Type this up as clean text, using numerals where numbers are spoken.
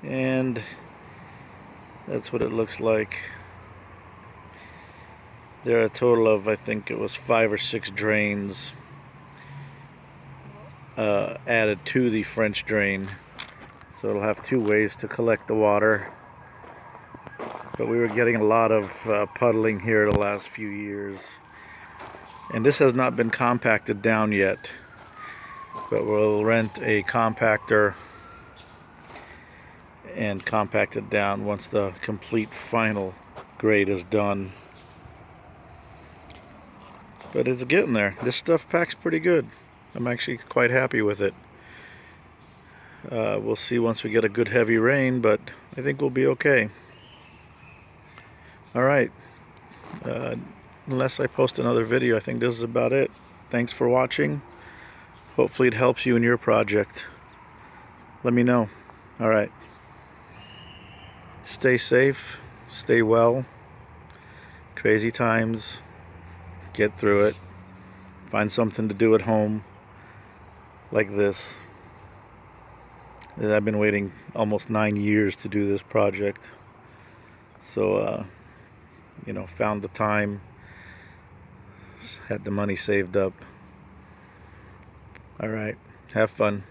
And that's what it looks like. There are a total of, I think it was 5 or 6 drains added to the French drain. So it'll have 2 ways to collect the water. But we were getting a lot of puddling here the last few years. And this has not been compacted down yet. But we'll rent a compactor and compact it down once the complete final grade is done. But it's getting there. This stuff packs pretty good. I'm actually quite happy with it. We'll see once we get a good heavy rain, but I think we'll be okay. Alright, unless I post another video, I think this is about it. Thanks for watching. Hopefully it helps you in your project. Let me know. Alright. Stay safe, stay well. Crazy times. Get through it. Find something to do at home like this. I've been waiting almost 9 years to do this project. So, found the time, had the money saved up. All right, have fun.